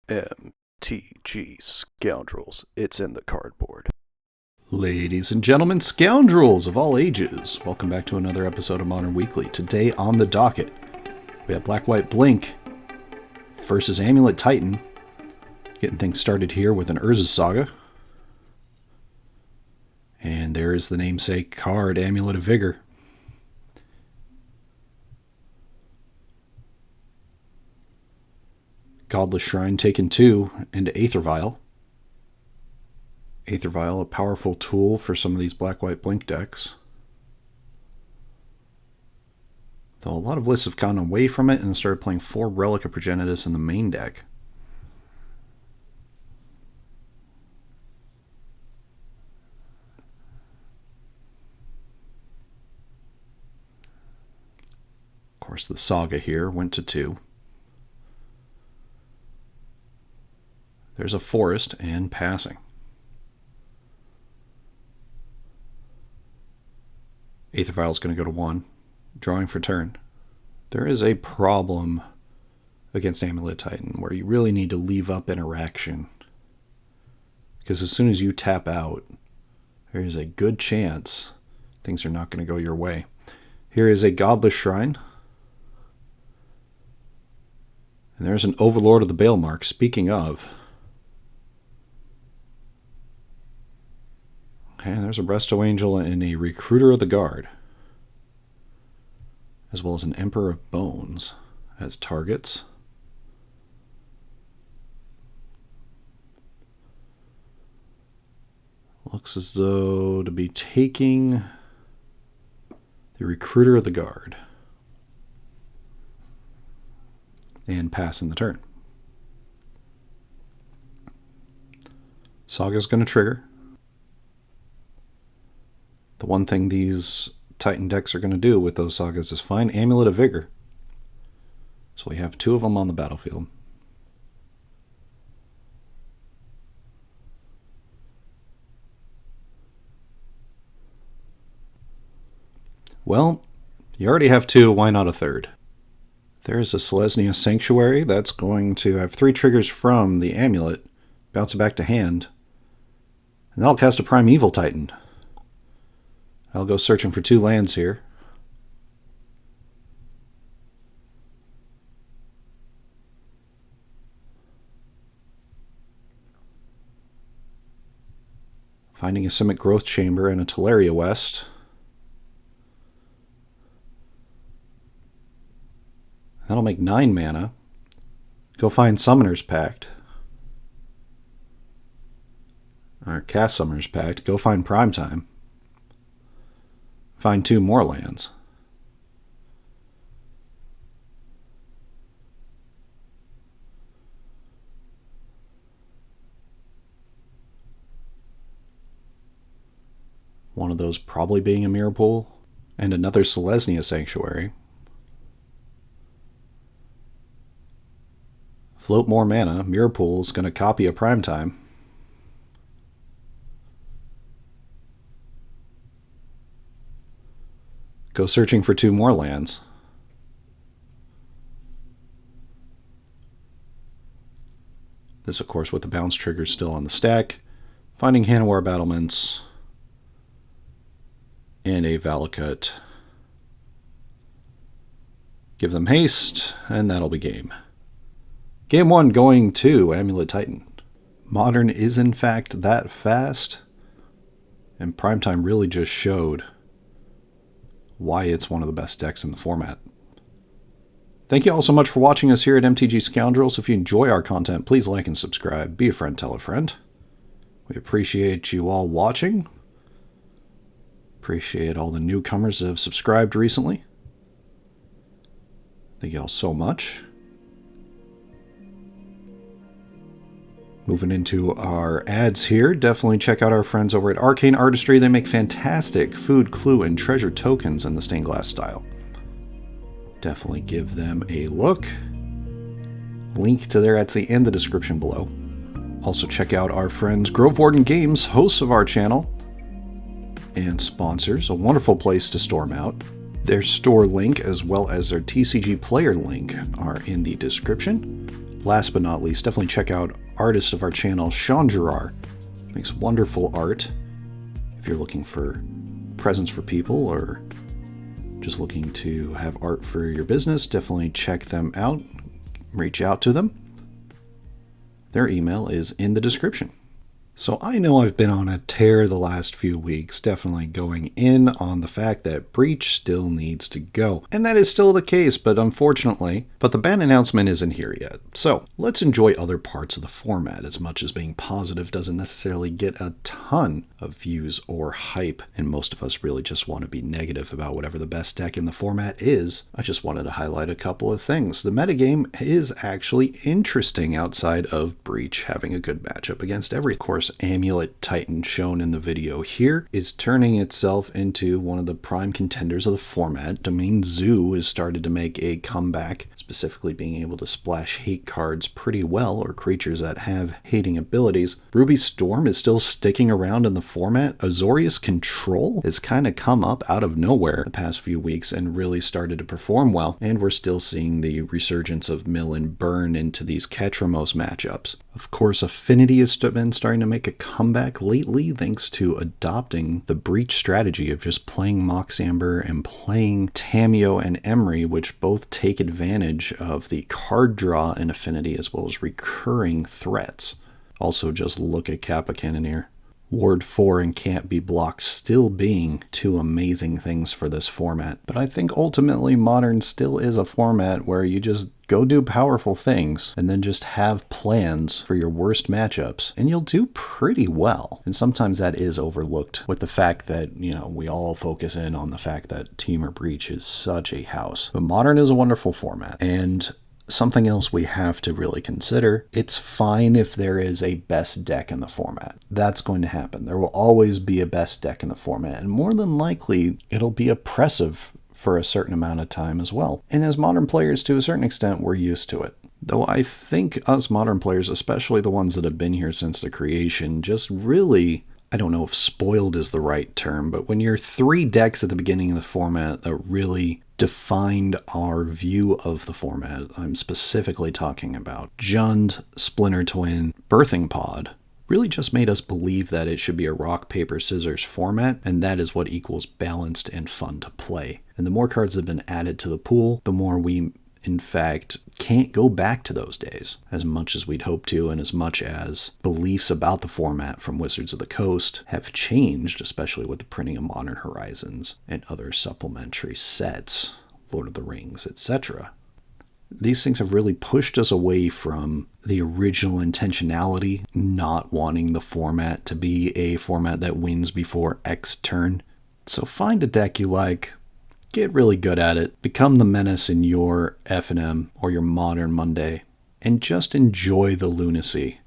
MTG Scoundrels. It's in the cardboard. Ladies and gentlemen, scoundrels of all ages, welcome back to another episode of Modern Weekly. Today on the docket, we have Black White Blink versus Amulet Titan. Getting things started here with an Urza Saga. And there is the namesake card, Amulet of Vigor. Godless Shrine taken 2 into Aether Vial. Aether Vial, a powerful tool for some of these Black-White Blink decks. Though a lot of lists have gone away from it and started playing 4 Relic of Progenitus in the main deck. Of course, the Saga here went to 2. There's a Forest and passing. Aether Vial is going to go to 1. Drawing for turn. There is a problem against Amulet Titan where you really need to leave up interaction. Because as soon as you tap out, there is a good chance things are not going to go your way. Here is a Godless Shrine. And there's an Overlord of the Balemark. Speaking of... Okay, there's a Resto Angel and a Recruiter of the Guard, as well as an Emperor of Bones as targets. Looks as though to be taking the Recruiter of the Guard and passing the turn. Saga's going to trigger. The one thing these Titan decks are going to do with those Sagas is find Amulet of Vigor. So we have 2 of them on the battlefield. Well, you already have 2, why not a third? There's a Selesnya Sanctuary that's going to have 3 triggers from the Amulet, bounce it back to hand, and that'll cast a Primeval Titan. I'll go searching for 2 lands here. Finding a Simic Growth Chamber and a Teleria West. That'll make 9 mana. Go find Summoner's Pact. Or cast Summoner's Pact. Go find Primetime. Find 2 more lands. One of those probably being a Mirror Pool. And another Selesnya Sanctuary. Float more mana. Mirror Pool is going to copy a Primetime. Go searching for 2 more lands. This, of course, with the bounce triggers still on the stack. Finding Hanowar Battlements. And a Valakut. Give them haste, and that'll be game. Game 1 going to Amulet Titan. Modern is in fact that fast. And Primetime really just showed why it's one of the best decks in the format. Thank you all so much for watching us here at MTG Scoundrels. If you enjoy our content, please like and subscribe. Be a friend, tell a friend. We appreciate you all watching. Appreciate all the newcomers that have subscribed recently. Thank you all so much. Moving into our ads here, definitely check out our friends over at Arcane Artistry. They make fantastic food, clue, and treasure tokens in the stained glass style. Definitely give them a look. Link to their Etsy in the description below. Also check out our friends Warden Games, hosts of our channel, and sponsors. A wonderful place to storm out. Their store link as well as their TCG player link are in the description. last but not least, definitely check out artist of our channel, Sean Gerard. Makes wonderful art. If you're looking for presents for people or just looking to have art for your business, definitely check them out. Reach out to them. Their email is in the description. So I know I've been on a tear the last few weeks, definitely going in on the fact that Breach still needs to go. And that is still the case, but the ban announcement isn't here yet. So let's enjoy other parts of the format, as much as being positive doesn't necessarily get a ton of views or hype, and most of us really just want to be negative about whatever the best deck in the format is. I just wanted to highlight a couple of things. The metagame is actually interesting outside of Breach having a good matchup against every. Of course, Amulet Titan, shown in the video here, is turning itself into one of the prime contenders of the format. Domain Zoo has started to make a comeback, specifically being able to splash hate cards pretty well, or creatures that have hating abilities. Ruby Storm is still sticking around in the format. Azorius Control has kind of come up out of nowhere the past few weeks and really started to perform well, and we're still seeing the resurgence of Mill and Burn into these Ketramose matchups. Of course, Affinity has been starting to make a comeback lately, thanks to adopting the Breach strategy of just playing Moxamber and playing Tamiyo and Emery, which both take advantage of the card draw in Affinity as well as recurring threats. Also, just look at Kappa Cannoneer. Ward 4 and Can't Be Blocked still being two amazing things for this format. But I think ultimately Modern still is a format where you just go do powerful things and then just have plans for your worst matchups, and you'll do pretty well. And sometimes that is overlooked with the fact that, we all focus in on the fact that Temur Breach is such a house. But Modern is a wonderful format, and something else we have to really consider, it's fine if there is a best deck in the format. That's going to happen. There will always be a best deck in the format, and more than likely, it'll be oppressive for a certain amount of time as well. And as Modern players, to a certain extent, we're used to it. Though I think us Modern players, especially the ones that have been here since the creation, just really, I don't know if spoiled is the right term, but when you're 3 decks at the beginning of the format that really defined our view of the format, I'm specifically talking about Jund, Splinter Twin, Birthing Pod, really just made us believe that it should be a rock, paper, scissors format, and that is what equals balanced and fun to play. And the more cards that have been added to the pool, the more we, in fact, can't go back to those days as much as we'd hope to, and as much as beliefs about the format from Wizards of the Coast have changed, especially with the printing of Modern Horizons and other supplementary sets, Lord of the Rings, etc. These things have really pushed us away from the original intentionality, not wanting the format to be a format that wins before X turn. So find a deck you like, get really good at it, become the menace in your F&M or your Modern Monday, and just enjoy the lunacy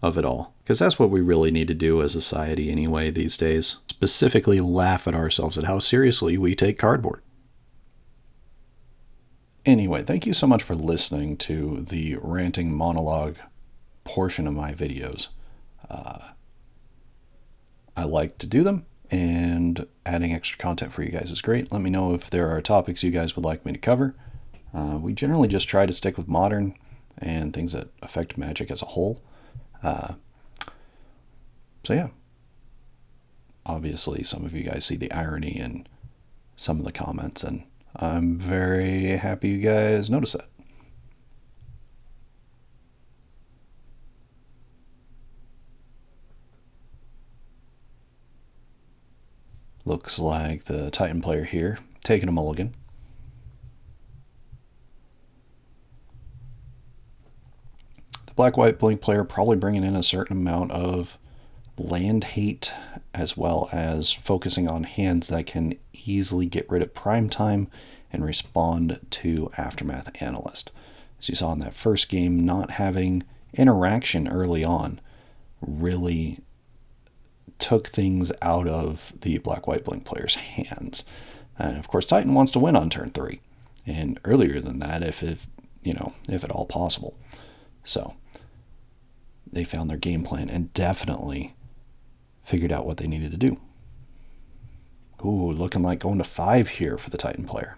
of it all. Because that's what we really need to do as a society anyway these days. Specifically laugh at ourselves at how seriously we take cardboard. Anyway, thank you so much for listening to the ranting monologue portion of my videos. I like to do them, and adding extra content for you guys is great. Let me know if there are topics you guys would like me to cover. We generally just try to stick with Modern and things that affect Magic as a whole. So yeah. Obviously, some of you guys see the irony in some of the comments, and I'm very happy you guys notice that. Looks like the Titan player here taking a mulligan. The black-white blink player probably bringing in a certain amount of land hate, as well as focusing on hands that can easily get rid of primetime and respond to Aftermath Analyst. As you saw in that first game, not having interaction early on really took things out of the black-white blink player's hands. And of course, Titan wants to win on turn 3, and earlier than that, if at all possible. So they found their game plan and definitely figured out what they needed to do. Ooh, looking like going to 5 here for the Titan player.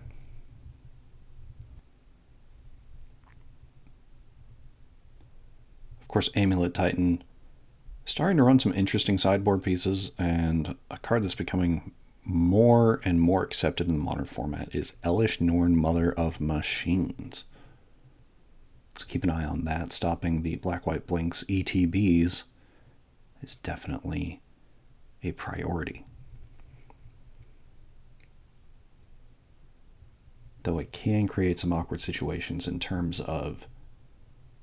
course, Amulet Titan starting to run some interesting sideboard pieces, and a card that's becoming more and more accepted in the modern format is Elish Norn, Mother of Machines. So keep an eye on that. Stopping the Black-White Blinks ETBs is definitely a priority. Though it can create some awkward situations in terms of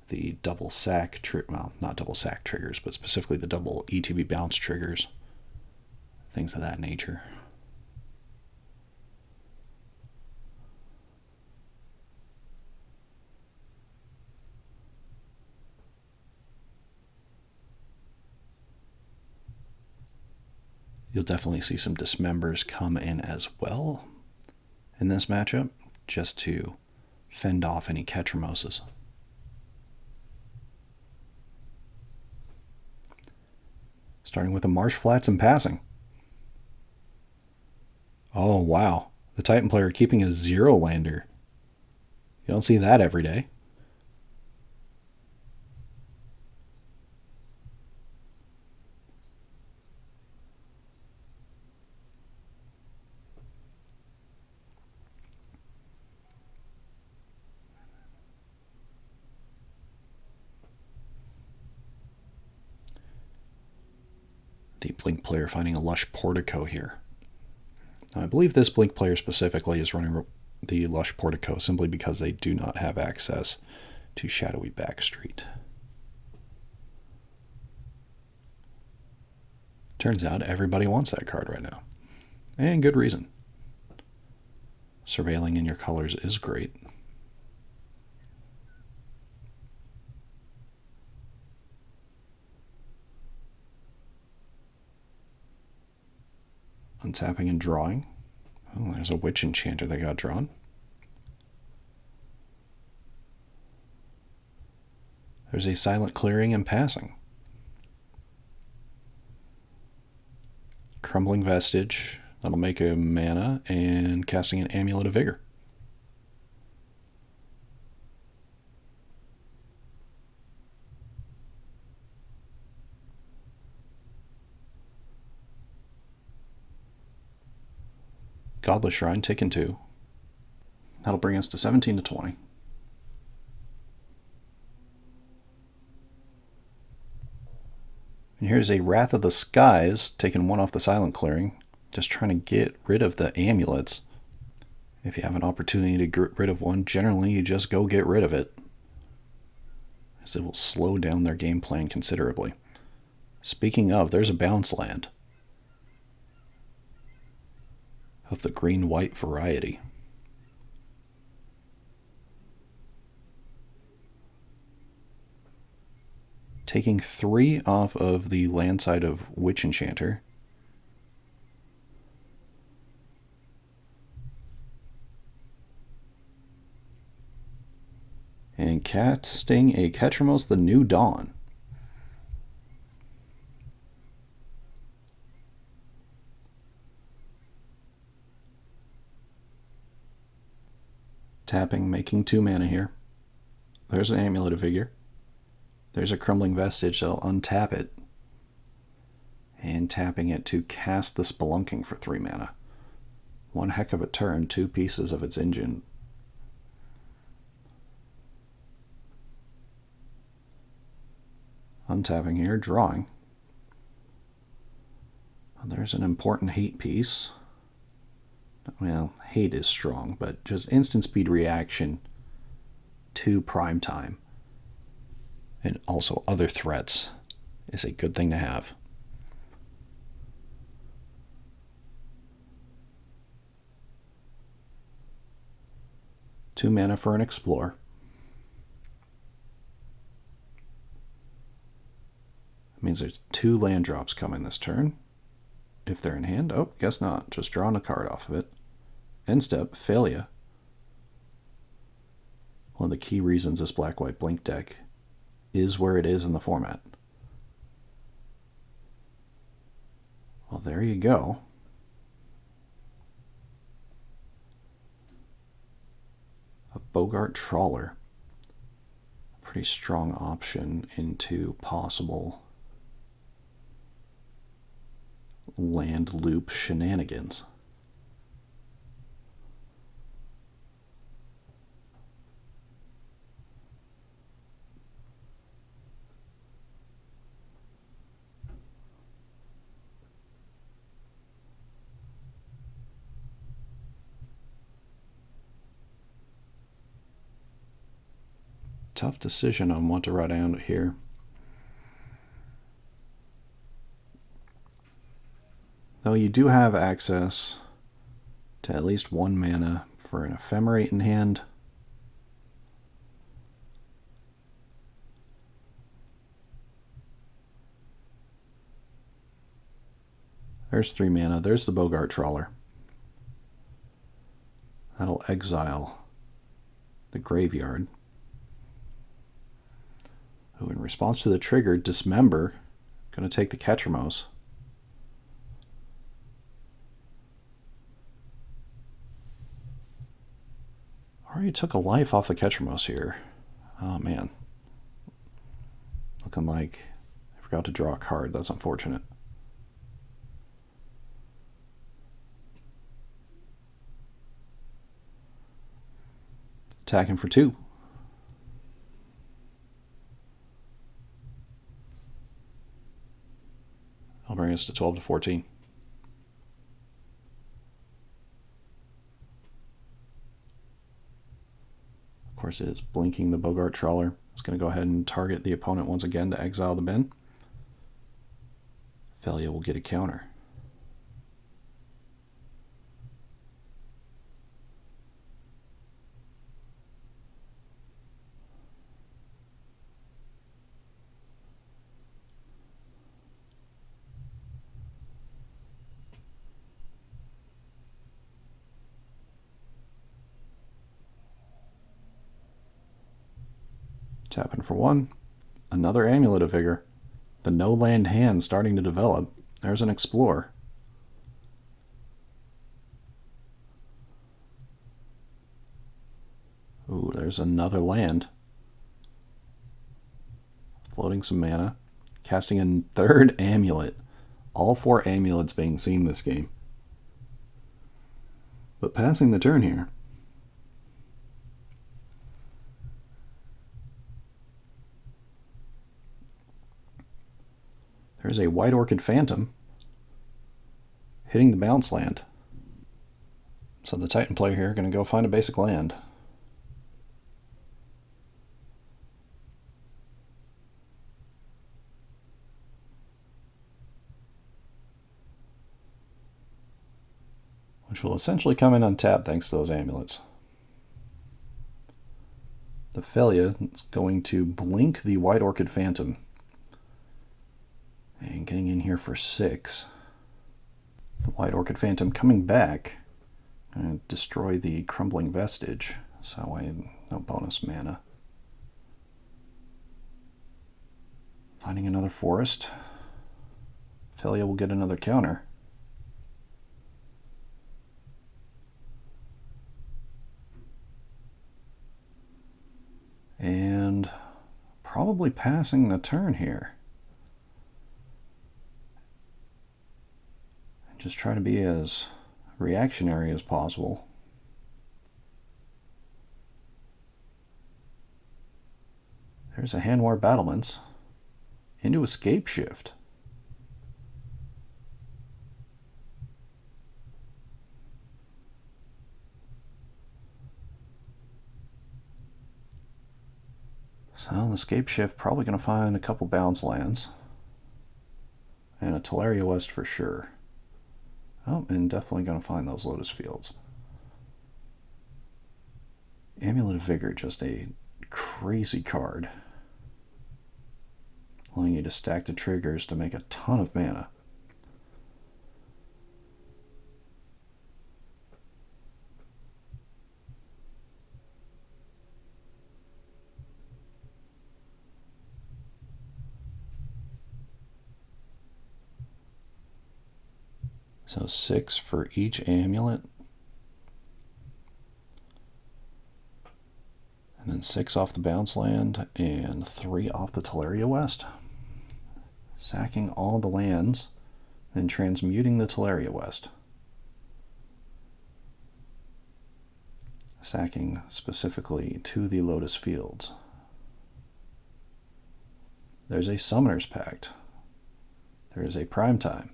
the double sack, well, not double sack triggers, but specifically the double ETB bounce triggers, things of that nature. You'll definitely see some dismembers come in as well in this matchup, just to fend off any Ketramoses. Starting with the Marsh Flats and passing. Oh, wow. The Titan player keeping a 0-lander. You don't see that every day. The Blink player finding a Lush Portico here. Now, I believe this Blink player specifically is running the Lush Portico simply because they do not have access to Shadowy Backstreet. Turns out everybody wants that card right now. And good reason. Surveilling in your colors is great. Untapping and drawing. Oh, there's a Witch Enchanter that got drawn. There's a Silent Clearing and passing. Crumbling Vestige. That'll make a mana, and casting an Amulet of Vigor. Godless Shrine taken 2. That'll bring us to 17 to 20. And here's a Wrath of the Skies, taking 1 off the Silent Clearing. Just trying to get rid of the amulets. If you have an opportunity to get rid of one, generally you just go get rid of it, as it will slow down their game plan considerably. Speaking of, there's a bounce land of the green-white variety. Taking 3 off of the land side of Witch Enchanter. And casting a Ketramose, the New Dawn. Tapping, making 2 mana here. There's an Amulet of Vigor. There's a Crumbling Vestige, so I'll untap it. And tapping it to cast the Spelunking for 3 mana. One heck of a turn, 2 pieces of its engine. Untapping here, drawing. There's an important hate piece. Well, hate is strong, but just instant speed reaction to primetime. And also other threats is a good thing to have. Two mana for an Explore. That means there's 2 land drops coming this turn. If they're in hand, oh, guess not. Just drawing a card off of it. End step, Failure. One of the key reasons this Black-White Blink deck is where it is in the format. Well, there you go. A Bogart Trawler. pretty strong option into possible land loop shenanigans. Tough decision on what to write down here. Though you do have access to at least 1 mana for an ephemerate in hand. There's 3 mana. There's the Bogart Trawler. That'll exile the graveyard. Who, in response to the trigger, Dismember, going to take the Ketramose. Already took a life off the Ketramose here. Oh man. Looking like I forgot to draw a card. That's unfortunate. Attacking for 2. I'll bring us to 12 to 14. Of course, it is blinking the Bogart Trawler. It's going to go ahead and target the opponent once again to exile the bin. Thalia will get a counter. Tapping for 1. Another Amulet of Vigor. The no-land hand starting to develop. There's an Explore. Ooh, there's another land. Floating some mana. Casting a 3rd Amulet. All 4 amulets being seen this game. But passing the turn here. There's a White Orchid Phantom hitting the bounce land. So the Titan player here going to go find a basic land. Which will essentially come in untapped thanks to those amulets. The Thalia is going to blink the White Orchid Phantom. And getting in here for 6. The White Orchid Phantom coming back. And destroy the Crumbling Vestige. So that way, no bonus mana. Finding another forest. Thalia will get another counter. And probably passing the turn here. Just try to be as reactionary as possible. There's a Hand War Battlements into Escape Shift. So the Escape Shift probably going to find a couple bounce lands. And a Teleria West for sure. Oh, and definitely going to find those Lotus Fields. Amulet of Vigor, just a crazy card. Allowing you to stack the triggers to make a ton of mana. So 6 for each amulet. And then 6 off the bounce land and 3 off the Teleria West. Sacking all the lands and transmuting the Teleria West. Sacking specifically to the Lotus Fields. There's a Summoner's Pact. There is a Primetime.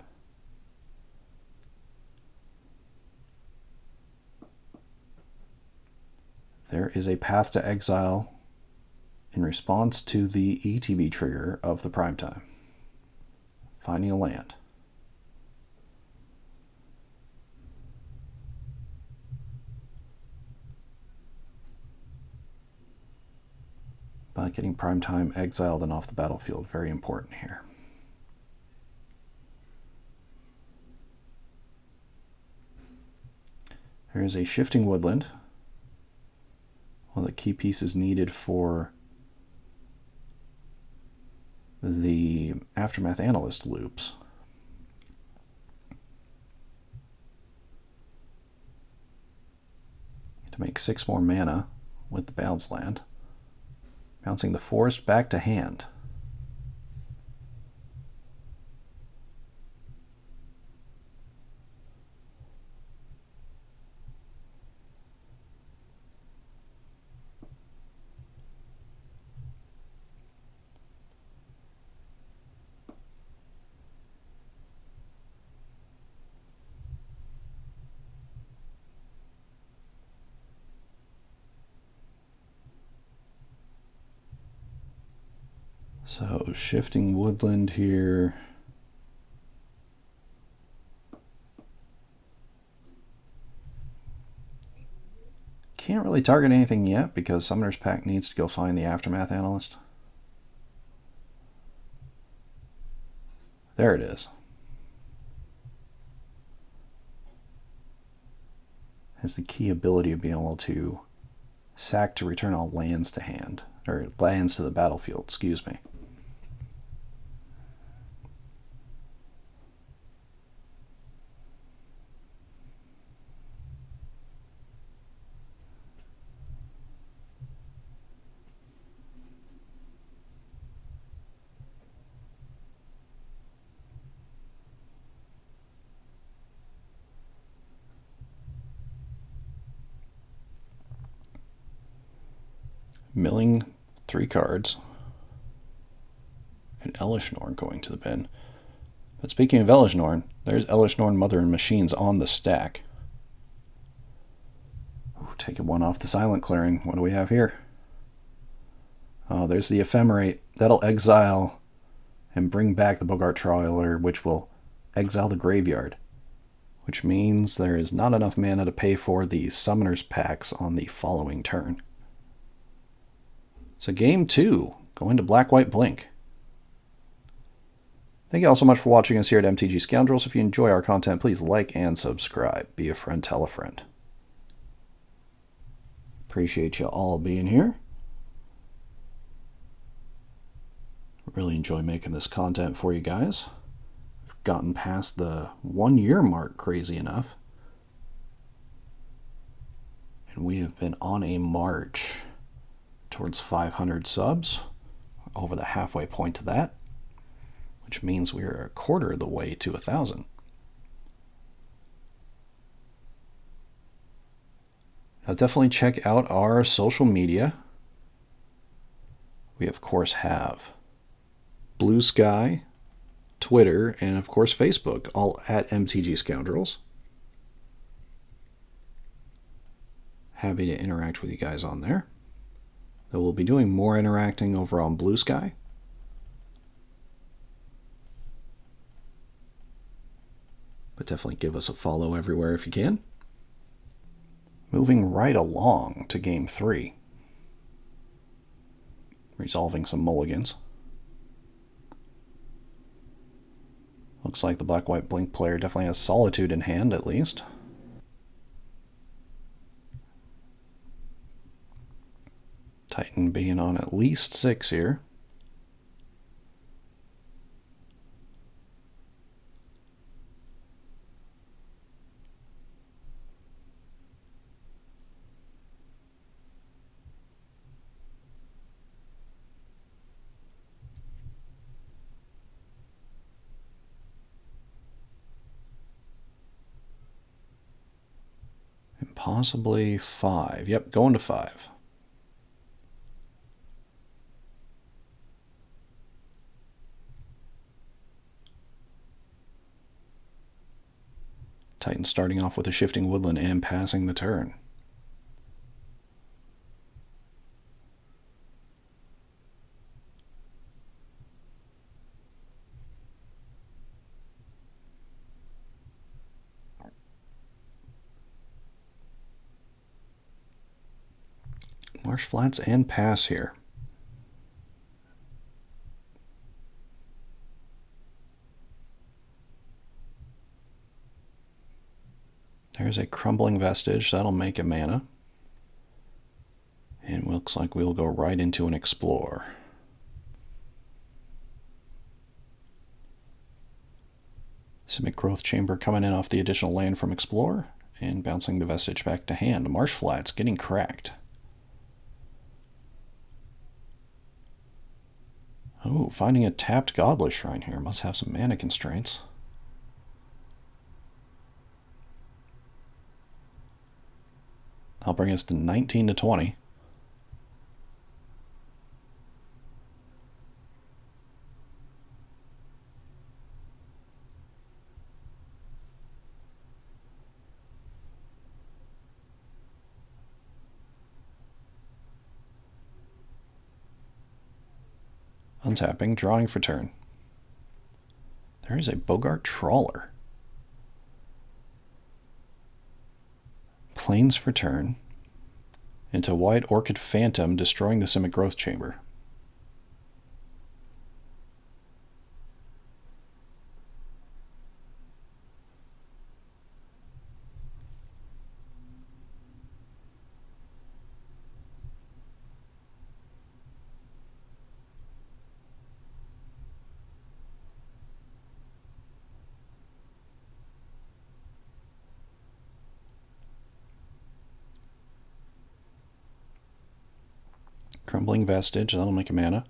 There is a Path to Exile in response to the ETB trigger of the Primetime. Finding a land. But getting Primetime exiled and off the battlefield, very important here. There is a Shifting Woodland. One of the key pieces needed for the Aftermath Analyst loops. To make 6 more mana with the bounce land. Bouncing the forest back to hand. So, Shifting Woodland here. Can't really target anything yet because Summoner's Pact needs to go find the Aftermath Analyst. There it is. Has the key ability of being able to sack to return all lands to hand, or lands to the battlefield, excuse me. Milling 3 cards. And Elish Norn going to the bin. But speaking of Elish Norn, there's Elish Norn Mother and Machines on the stack. Ooh, taking one off the Silent Clearing. What do we have here? Oh, there's the Ephemerate. That'll exile and bring back the Bogart Trawler, which will exile the graveyard. Which means there is not enough mana to pay for the Summoner's Pacts on the following turn. So game 2, going to Black-White Blink. Thank you all so much for watching us here at MTG Scoundrels. If you enjoy our content, please like and subscribe. Be a friend, tell a friend. Appreciate you all being here. Really enjoy making this content for you guys. We've gotten past the 1-year mark, crazy enough. And we have been on a march towards 500 subs, over the halfway point to that, which means we're a quarter of the way to 1,000. Now definitely check out our social media. We of course have Blue Sky, Twitter, and of course Facebook, all at MTG Scoundrels. Happy to interact with you guys on there. So we'll be doing more interacting over on Blue Sky. But definitely give us a follow everywhere if you can. Moving right along to game 3. Resolving some mulligans. Looks like the Black-White Blink player definitely has Solitude in hand at least. Titan being on at least 6 here. Possibly 5. Yep, going to 5. Titan starting off with a shifting woodland and passing the turn. Marsh flats and pass here. There's a crumbling vestige. That'll make a mana. And looks like we'll go right into an explore. Simic Growth Chamber coming in off the additional land from explore and bouncing the vestige back to hand. Marsh flats getting cracked. Oh, finding a tapped Godless Shrine here. Must have some mana constraints. That'll bring us to 19 to 20. Untapping, drawing for turn. There is a Bogart Trawler. Plains for turn. Into White Orchid Phantom, destroying the Simic Growth Chamber. Crumbling Vestige, that'll make a mana.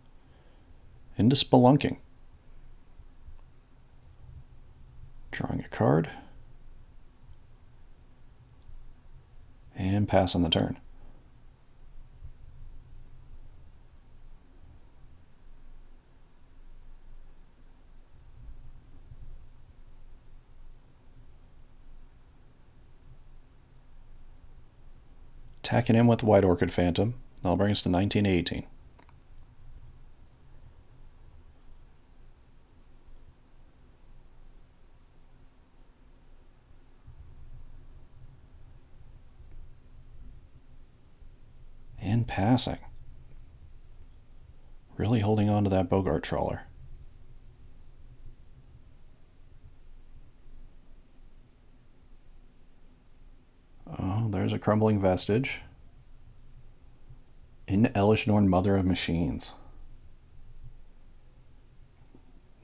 Into Spelunking. Drawing a card. And pass on the turn. Attacking in with White Orchid Phantom. That'll bring us to 19 to 18. And passing. Really holding on to that Bogart Trawler. Oh, there's a Crumbling Vestige. In Elishnorn, Mother of Machines.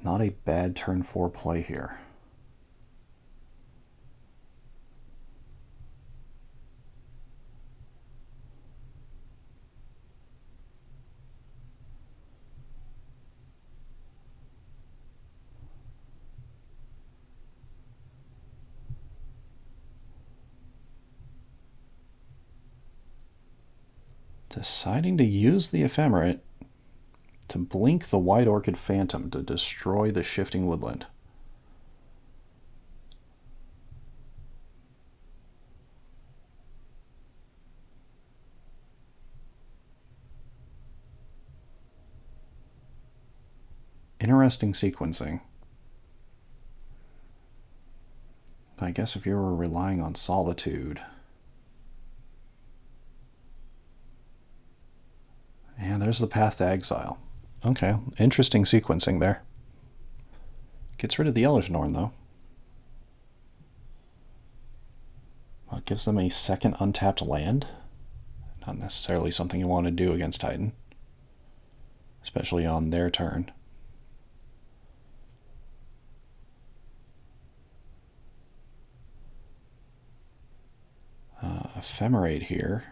Not a bad turn 4 play here. Deciding to use the Ephemerate to blink the White Orchid Phantom to destroy the shifting woodland. Interesting sequencing. But I guess if you were relying on Solitude... And there's the Path to Exile. Okay, interesting sequencing there. Gets rid of the Elishnorn, though. Well, it gives them a second untapped land. Not necessarily something you want to do against Titan. Especially on their turn. Ephemerate here.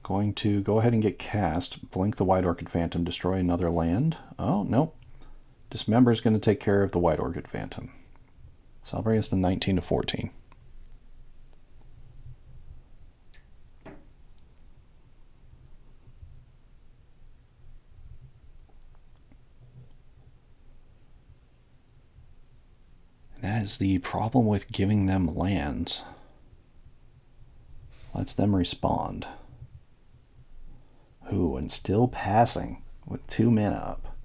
Going to go ahead and get cast, blink the White Orchid Phantom, destroy another land. Oh, no. Dismember is going to take care of the White Orchid Phantom. So I'll bring us to 19 to 14. That is the problem with giving them lands. Lets them respond. Ooh, and still passing with 2 mana up.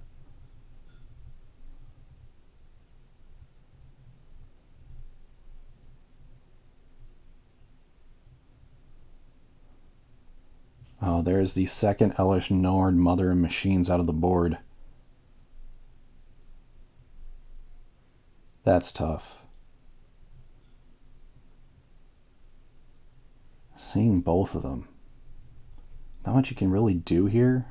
Oh, there's the second Elesh Norn Mother of Machines out of the board. That's tough. Seeing both of them. Not much you can really do here.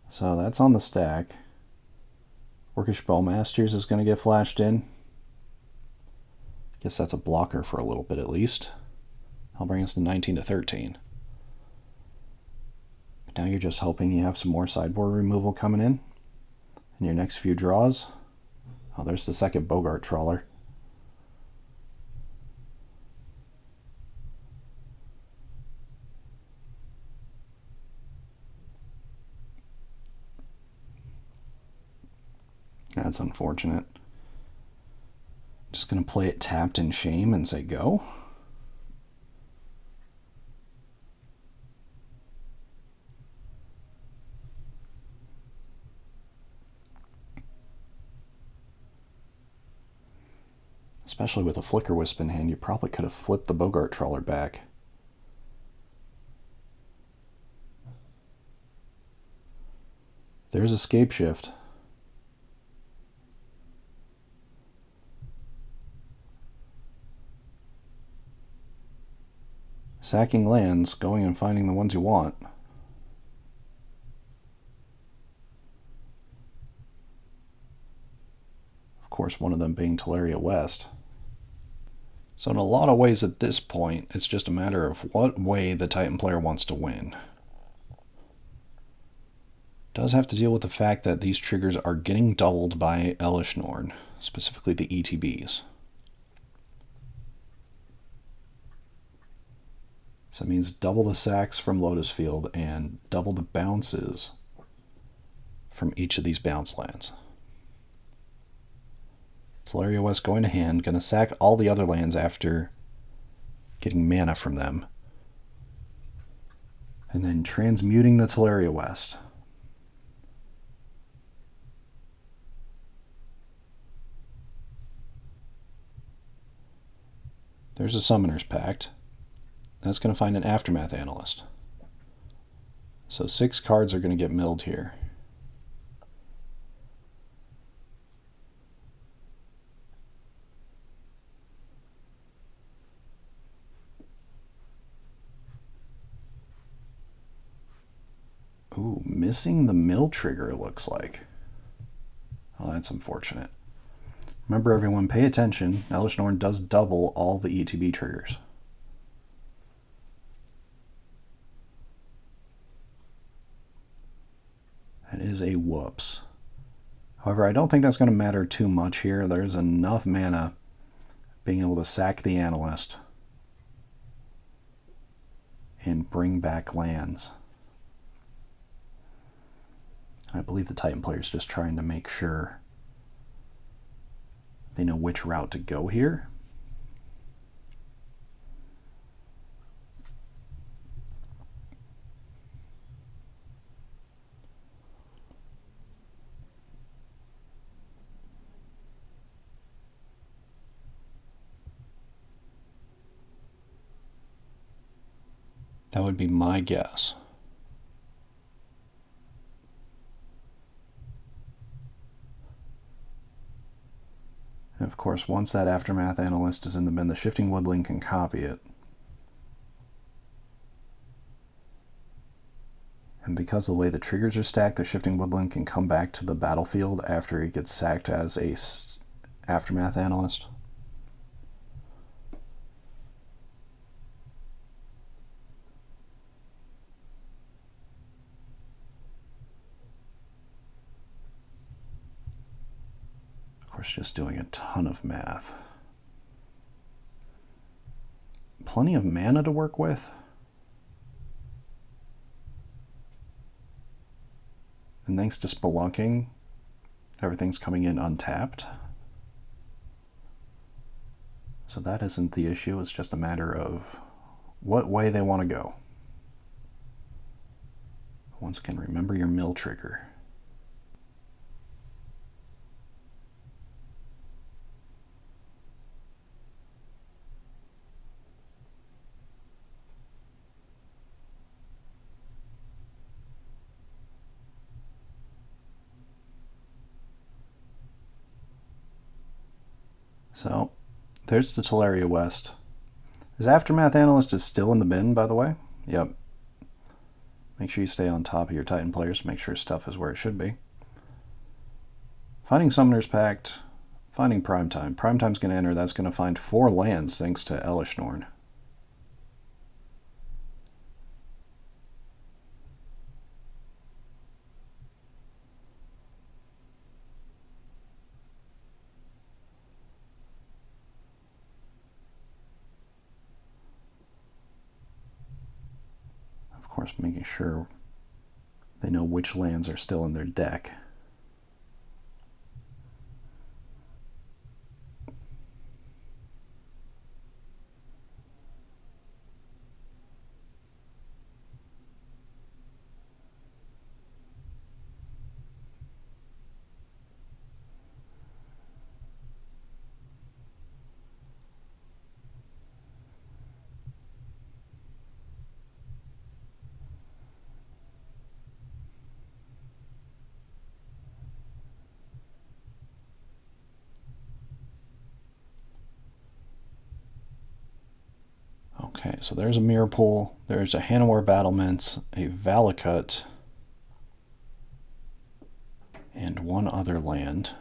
So that's on the stack. Orcish Bowmasters is going to get flashed in. Guess that's a blocker for a little bit at least. I'll bring us to 19 to 13. But now you're just hoping you have some more sideboard removal coming in your next few draws. Oh, there's the second Bogart Trawler. That's unfortunate. Just going to play it tapped in shame and say go. Especially with a Flicker Wisp in hand, you probably could have flipped the Bogart Trawler back. There's Escape Shift. Sacking lands, going and finding the ones you want. Of course, one of them being Teleria West. So in a lot of ways at this point, it's just a matter of what way the Titan player wants to win. Does have to deal with the fact that these triggers are getting doubled by Elesh Norn, specifically the ETBs. So that means double the sacks from Lotus Field and double the bounces from each of these bounce lands. Teleria West going to hand, going to sack all the other lands after getting mana from them. And then transmuting the Teleria West. There's a Summoner's Pact. That's going to find an Aftermath Analyst. So 6 cards are going to get milled here. Ooh, missing the mill trigger, it looks like. Oh, that's unfortunate. Remember everyone, pay attention. Elesh Norn does double all the ETB triggers. That is a whoops. However, I don't think that's going to matter too much here. There's enough mana being able to sack the Analyst and bring back lands. I believe the Titan player is just trying to make sure they know which route to go here. That would be my guess. And of course, once that Aftermath Analyst is in the bin, the Shifting Woodling can copy it. And because of the way the triggers are stacked, the Shifting Woodland can come back to the battlefield after he gets sacked as a Aftermath Analyst. Of course, just doing a ton of math. Plenty of mana to work with. And thanks to spelunking, everything's coming in untapped. So that isn't the issue, it's just a matter of what way they want to go. Once again, remember your mill trigger. So, there's the Teleria West. His Aftermath Analyst is still in the bin, by the way. Yep. Make sure you stay on top of your Titan players. Make sure stuff is where it should be. Finding Summoner's Pact. Finding Primetime. Primetime's going to enter. That's going to find 4 lands thanks to Elishnorn. Of course, making sure they know which lands are still in their deck. Okay, so there's a Mirror Pool, there's a Hanowar Battlements, a Valakut, and one other land.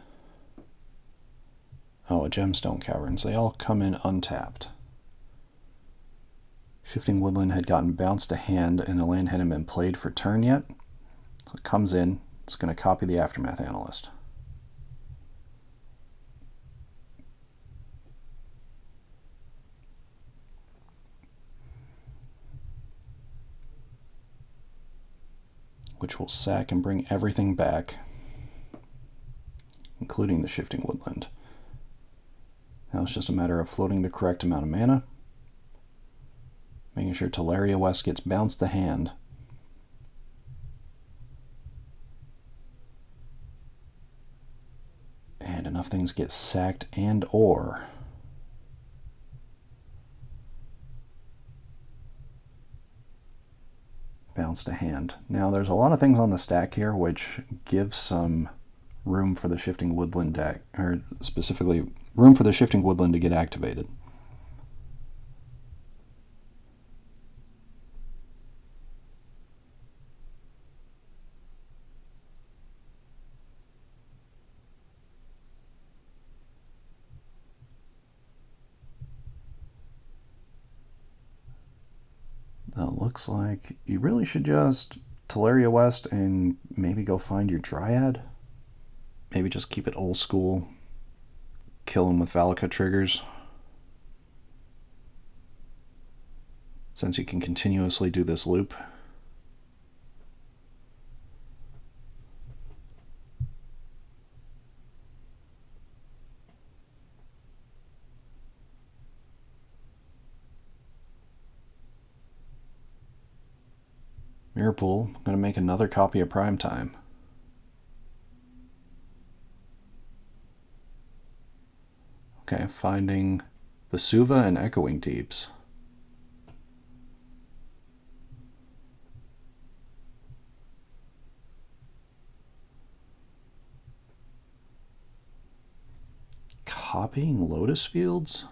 Oh, a Gemstone Caverns. They all come in untapped. Shifting Woodland had gotten bounced to hand, and the land hadn't been played for turn yet. So it comes in, it's going to copy the Aftermath Analyst. Which will sack and bring everything back, including the Shifting Woodland. Now it's just a matter of floating the correct amount of mana, making sure Teleria West gets bounced to hand, and enough things get sacked and or bounced to hand. Now there's a lot of things on the stack here which give some room for the Shifting Woodland deck, or specifically room for the Shifting Woodland to get activated. Now it looks like you really should just Teleria West and maybe go find your Dryad. Maybe just keep it old school. Kill him with Valakut triggers. Since you can continuously do this loop. Mirror Pool, I'm going to make another copy of Primetime. Okay, finding Vesuva and Echoing Deeps. Copying Lotus Fields?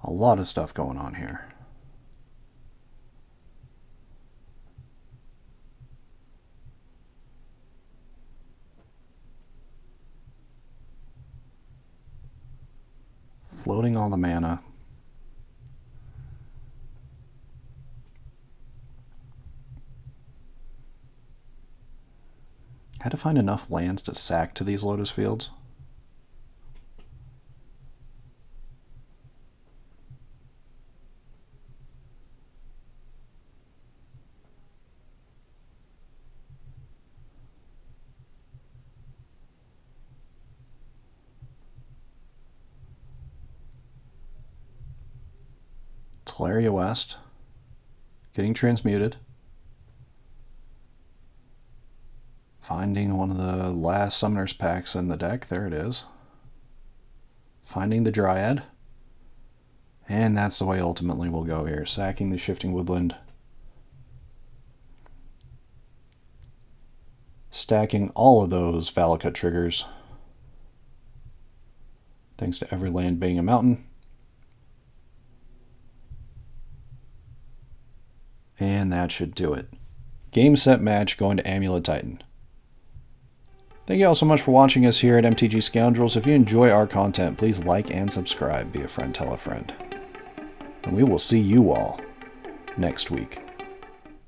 A lot of stuff going on here. Floating all the mana. Had to find enough lands to sack to these Lotus Fields. Teleria West. Getting transmuted. Finding one of the last Summoner's Packs in the deck. There it is. Finding the Dryad. And that's the way ultimately we'll go here. Sacking the Shifting Woodland. Stacking all of those Valakut triggers. Thanks to every land being a mountain. And that should do it. Game, set, match, going to Amulet Titan. Thank you all so much for watching us here at MTG Scoundrels. If you enjoy our content, please like and subscribe. Be a friend, tell a friend. And we will see you all next week.